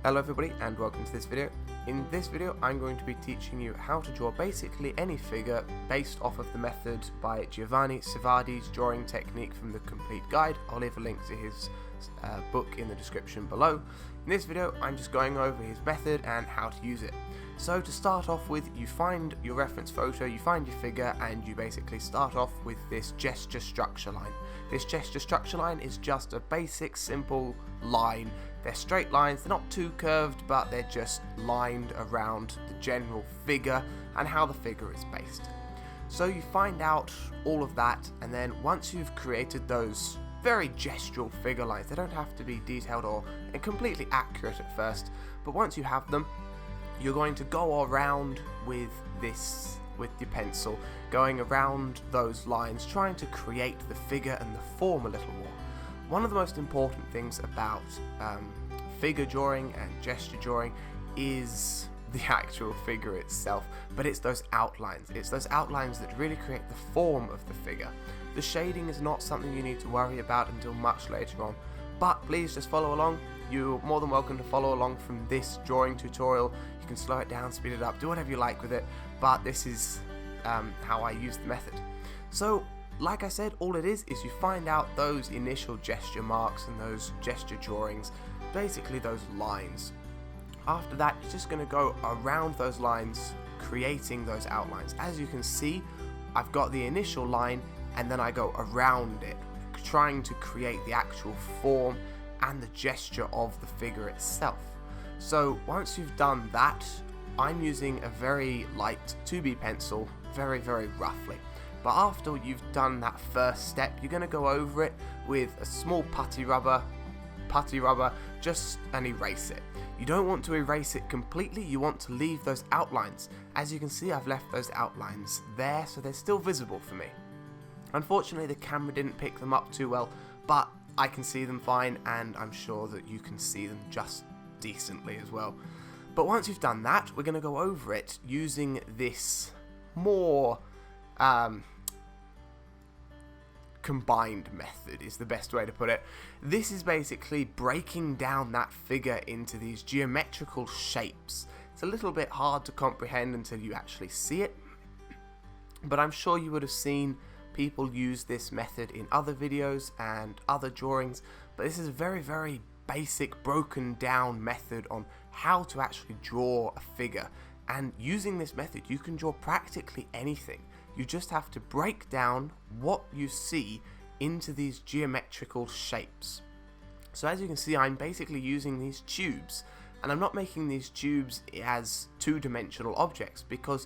Hello everybody and welcome to this video. In this video I'm going to be teaching you how to draw basically any figure based off of the method by Giovanni Civardi's drawing technique from the complete guide. I'll leave a link to his book in the description below. In this video I'm just going over his method and how to use it. So to start off with, you find your reference photo, you find your figure, and you basically start off with this gesture structure line. This gesture structure line is just a basic simple line. They're straight lines, they're not too curved, but they're just lined around the general figure and how the figure is based. So you find out all of that, and then once you've created those very gestural figure lines, they don't have to be detailed or completely accurate at first, but once you have them, you're going to go around with your pencil, going around those lines, trying to create the figure and the form a little more. One of the most important things about figure drawing and gesture drawing is the actual figure itself, but it's those outlines. It's those outlines that really create the form of the figure. The shading is not something you need to worry about until much later on, but please just follow along. You're more than welcome to follow along from this drawing tutorial. You can slow it down, speed it up, do whatever you like with it, but this is how I use the method. So like I said, all it is you find out those initial gesture marks and those gesture drawings, basically those lines. After that, you're just going to go around those lines, creating those outlines. As you can see, I've got the initial line and then I go around it, trying to create the actual form and the gesture of the figure itself. So once you've done that, I'm using a very light 2B pencil, very roughly. But after you've done that first step, you're going to go over it with a small putty rubber, and erase it. You don't want to erase it completely, you want to leave those outlines. As you can see, I've left those outlines there, so they're still visible for me. Unfortunately, the camera didn't pick them up too well, but I can see them fine, and I'm sure that you can see them just decently as well. But once you've done that, we're going to go over it using this more combined method is the best way to put it. This is basically breaking down that figure into these geometrical shapes. It's a little bit hard to comprehend until you actually see it, but I'm sure you would have seen people use this method in other videos and other drawings, but this is a very basic broken down method on how to actually draw a figure. And using this method, you can draw practically anything. You just have to break down what you see into these geometrical shapes. So as you can see, I'm basically using these tubes, and I'm not making these tubes as two-dimensional objects because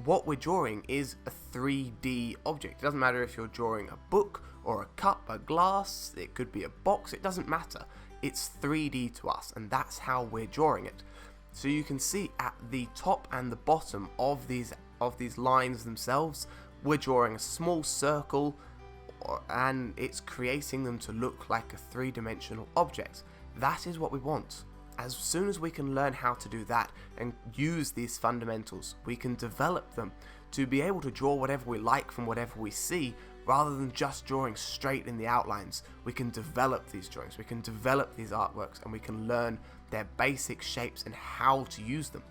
what we're drawing is a 3D object. It doesn't matter if you're drawing a book or a cup, a glass, it could be a box, it doesn't matter. It's 3D to us, and that's how we're drawing it. So you can see at the top and the bottom of these lines themselves, we're drawing a small circle, and it's creating them to look like a three-dimensional object. That is what we want. As soon as we can learn how to do that and use these fundamentals, we can develop them to be able to draw whatever we like from whatever we see, rather than just drawing straight in the outlines. We can develop these drawings, we can develop these artworks, and we can learn their basic shapes and how to use them.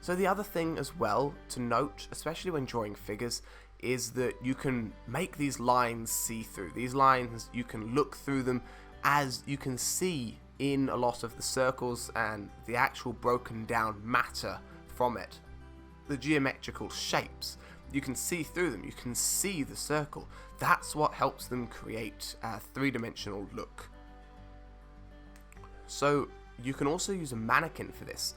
So the other thing as well to note, especially when drawing figures, is that you can make these lines see-through. These lines, you can look through them, as you can see in a lot of the circles and the actual broken down matter from it. The geometrical shapes, you can see through them, you can see the circle. That's what helps them create a three-dimensional look. So you can also use a mannequin for this.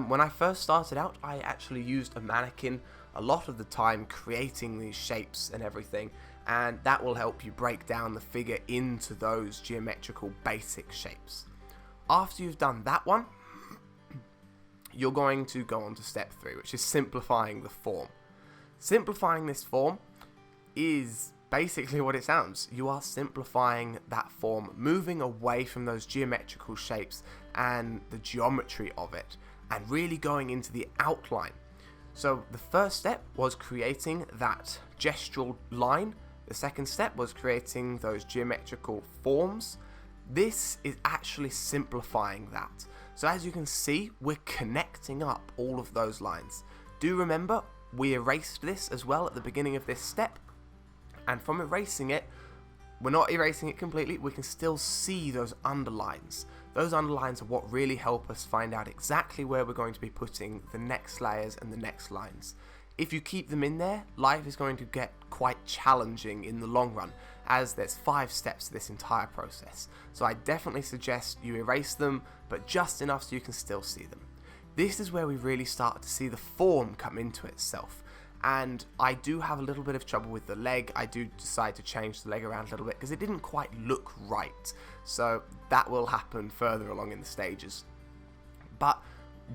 When I first started out, I actually used a mannequin a lot of the time, creating these shapes and everything, and that will help you break down the figure into those geometrical basic shapes. After you've done that one, you're going to go on to step 3, which is simplifying the form. Simplifying this form is basically what it sounds. You are simplifying that form, moving away from those geometrical shapes and the geometry of it, and really going into the outline. So the first step was creating that gestural line. The second step was creating those geometrical forms. This is actually simplifying that. So as you can see, we're connecting up all of those lines. Do remember, we erased this as well at the beginning of this step, and from erasing it, we're not erasing it completely, we can still see those underlines. Those underlines are what really help us find out exactly where we're going to be putting the next layers and the next lines. If you keep them in there, life is going to get quite challenging in the long run, as there's 5 steps to this entire process. So I definitely suggest you erase them, but just enough so you can still see them. This is where we really start to see the form come into itself. And I do have a little bit of trouble with the leg. I do decide to change the leg around a little bit because it didn't quite look right. So that will happen further along in the stages. But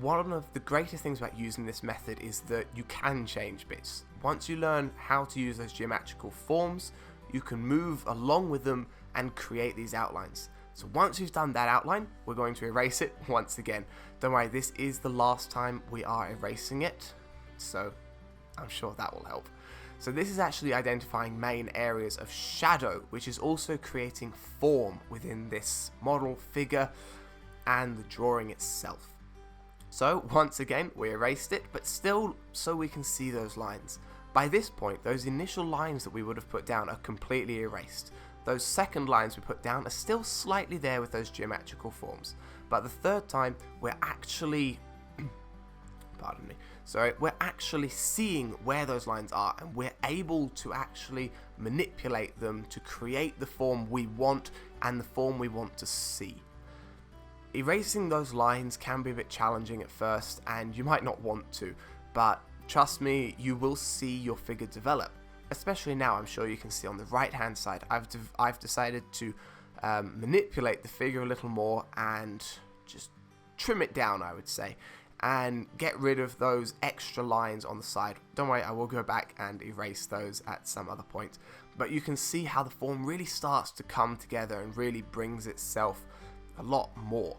one of the greatest things about using this method is that you can change bits. Once you learn how to use those geometrical forms, you can move along with them and create these outlines. So once you've done that outline, we're going to erase it once again. Don't worry, this is the last time we are erasing it, so I'm sure that will help. So this is actually identifying main areas of shadow, which is also creating form within this model, figure, and the drawing itself. So once again, we erased it, but still so we can see those lines. By this point, those initial lines that we would have put down are completely erased. Those second lines we put down are still slightly there with those geometrical forms. But the third time, we're actually we're actually seeing where those lines are, and we're able to actually manipulate them to create the form we want and the form we want to see. Erasing those lines can be a bit challenging at first, and you might not want to, but trust me, you will see your figure develop. Especially now, I'm sure you can see on the right hand side, I've decided to manipulate the figure a little more and just trim it down, I would say, and get rid of those extra lines on the side. Don't worry, I will go back and erase those at some other point, but you can see how the form really starts to come together and really brings itself a lot more.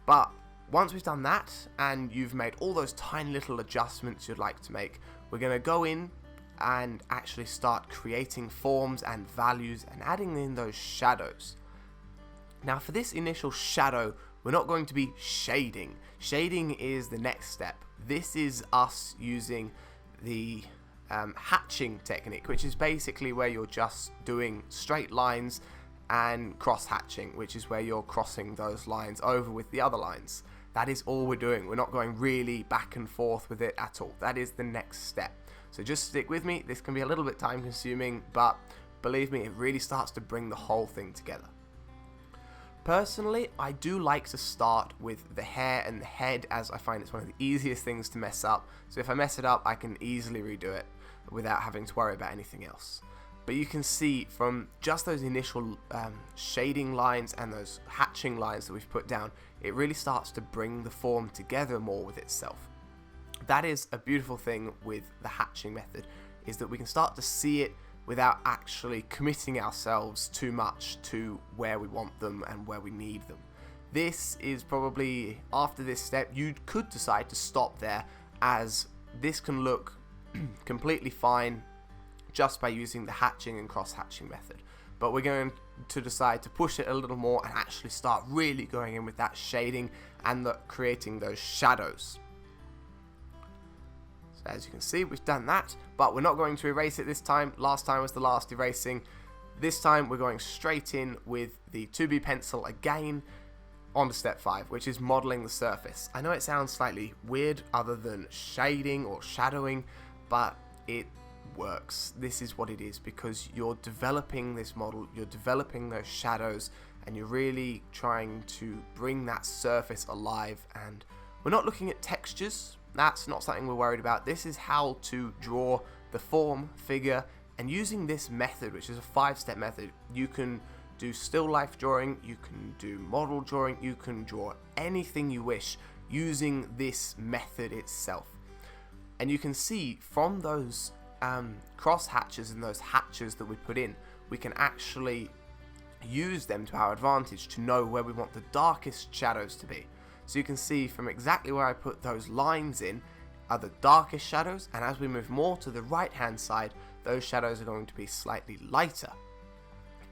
But once we've done that and you've made all those tiny little adjustments you'd like to make, we're going to go in and actually start creating forms and values and adding in those shadows. Now for this initial shadow, we're not going to be shading. Shading is the next step. This is us using the hatching technique, which is basically where you're just doing straight lines, and cross hatching, which is where you're crossing those lines over with the other lines. That is all we're doing. We're not going really back and forth with it at all. That is the next step. So just stick with me. This can be a little bit time consuming, but believe me, it really starts to bring the whole thing together. Personally, I do like to start with the hair and the head, as I find it's one of the easiest things to mess up. So if I mess it up, I can easily redo it without having to worry about anything else. But you can see from just those initial shading lines and those hatching lines that we've put down, it really starts to bring the form together more with itself. That is a beautiful thing with the hatching method, is that we can start to see it without actually committing ourselves too much to where we want them and where we need them. This is probably, after this step, you could decide to stop there, as this can look completely fine just by using the hatching and cross-hatching method. But we're going to decide to push it a little more and actually start really going in with that shading and creating those shadows. So as you can see, we've done that, but we're not going to erase it this time. Last time was the last erasing. This time we're going straight in with the 2B pencil again on to step 5, which is modeling the surface. I know it sounds slightly weird other than shading or shadowing, but it works. This is what it is, because you're developing this model, you're developing those shadows, and you're really trying to bring that surface alive. And we're not looking at textures, that's not something we're worried about. This is how to draw the form, figure, and using this method, which is a 5-step method, you can do still life drawing, you can do model drawing, you can draw anything you wish using this method itself. And you can see from those cross hatches and those hatches that we put in, we can actually use them to our advantage to know where we want the darkest shadows to be. So you can see from exactly where I put those lines in are the darkest shadows, and as we move more to the right hand side, those shadows are going to be slightly lighter.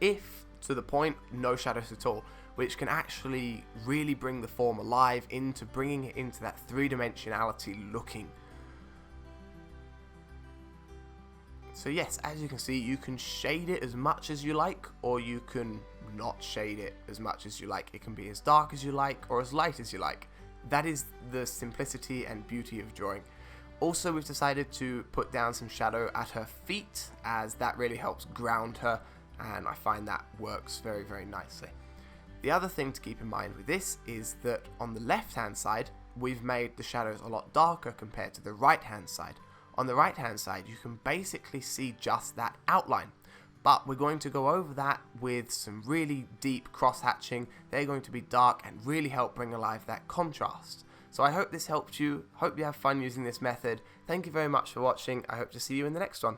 If to the point, no shadows at all, which can actually really bring the form alive into bringing it into that three-dimensionality looking. So yes, as you can see, you can shade it as much as you like, or you can not shade it as much as you like. It can be as dark as you like or as light as you like. That is the simplicity and beauty of drawing. Also, we've decided to put down some shadow at her feet, as that really helps ground her, and I find that works very, very nicely. The other thing to keep in mind with this is that on the left hand side, we've made the shadows a lot darker compared to the right hand side. On the right hand side, you can basically see just that outline, but we're going to go over that with some really deep cross hatching. They're going to be dark and really help bring alive that contrast. So I hope this helped you. Hope you have fun using this method. Thank you very much for watching. I hope to see you in the next one.